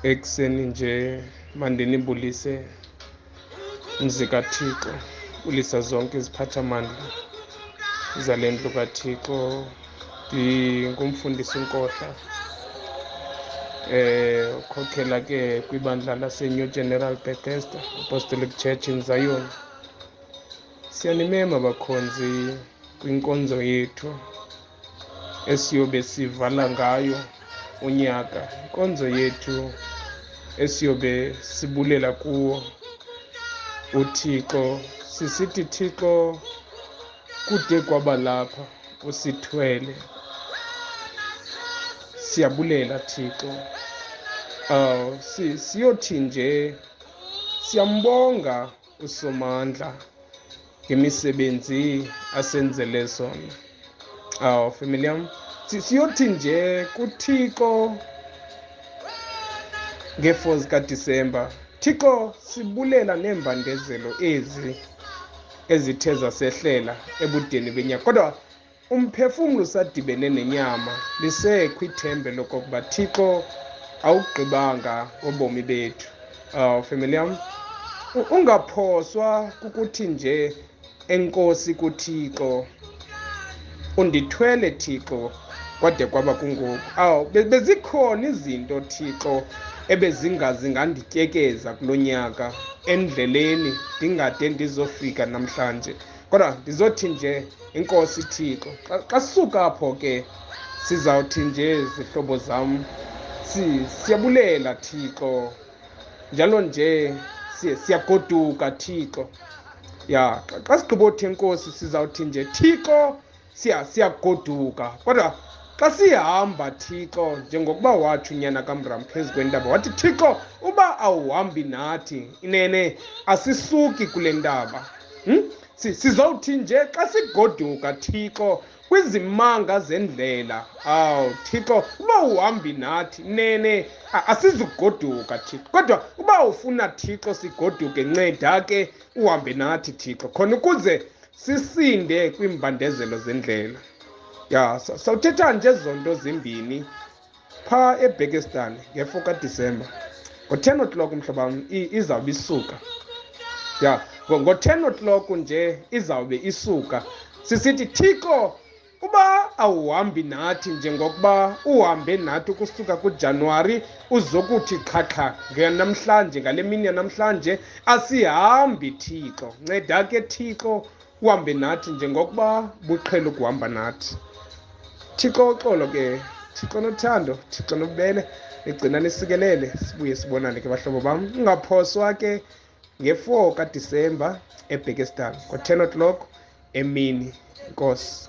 Ekuseni nje mandinibulise zikaThixo, bulisa zonke iziphathamandla zale ndlu kaThixo. Ndingumfundisi Nkohla, ukhokhela ke kwibandla laseNew General Bethesda, Apostolic Church in Zion. Siyanimema bakhonzi kwinkonzo yethu esiyobe sivala ngayo unyaka, inkonzo yethu esiyobe sibulela kuwo uThixo, sisithi Thixo kude kwaba lapha usithwele. Siyabulela Thixo, siyothi nje siyambonga uSomandla ngemisebenzi asenzele sona. Family yam, siyothi nje kuThixo nge-4 zikaDisemba, Thixo sibulela neembandezelo ezithe zasehlela ebudeni benyaka, kodwa umphefumlo usadibene nenyama, lisekho ithembe lokokuba Thixo awugqibanga ngobomi bethu. Family yam, ungaphoswa kukuthi nje enkosi kuThixo, undithwele Thixo kwade kwaba kungoku. Bezikhona izinto Thixo ebezingandityekeza kulo nyaka endleleni ndingade ndizofika namhlanje, kodwa ndizothi nje inkosi Thixo. Xa sisuka apho ke sizawuthi nje zihlobo zam, siyabulela Thixo, njalo nje siyagoduka Thixo. Ya, xa sigqibothi enkosi sizawuthi nje Thixo siyagoduka, kodwa xa sihamba Thixo, njengokuba wathi unyana kaMram phezu kwentaba, wathi Thixo uba awuhambi nathi inene asisuki kule ntaba. Sizawuthi nje xa sigoduka Thixo kwizimanga zendlela, Thixo uba uhambi nathi nene asizugoduka Thixo, kodwa uba ufuna Thixo sigoduke, nceda ke uhambe nathi Thixo khona ukuze sisinde kwiimbandezelo zendlela. Ya, sawuthetha nje zonto zimbini phaa eBethesda nge-4 kaDisemba. Ngo-10 o'clock mhlobam izawube isuka. Ya, ngo-10 o'clock nje izawube isuka. Sisithi Thixo uba awuhambi nathi njengokuba uhambe nathi ukusuka kuJanuwari uzokuthi xhaxha namhlanje, ngale mini yanamhlanje asihambi Thixo. Nceda ke Thixo uhambe nathi njengokuba buqhele ukuhamba nathi. Thixo uxolo ke, Thixo nothando, Thixo nobubele, ligcina lisikelele, sibuye sibonane ke bahlobo bam. Ungaphoswa ke nge-4 kaDisemba eBethesda ngo-10 o'clock emini. Nkosi.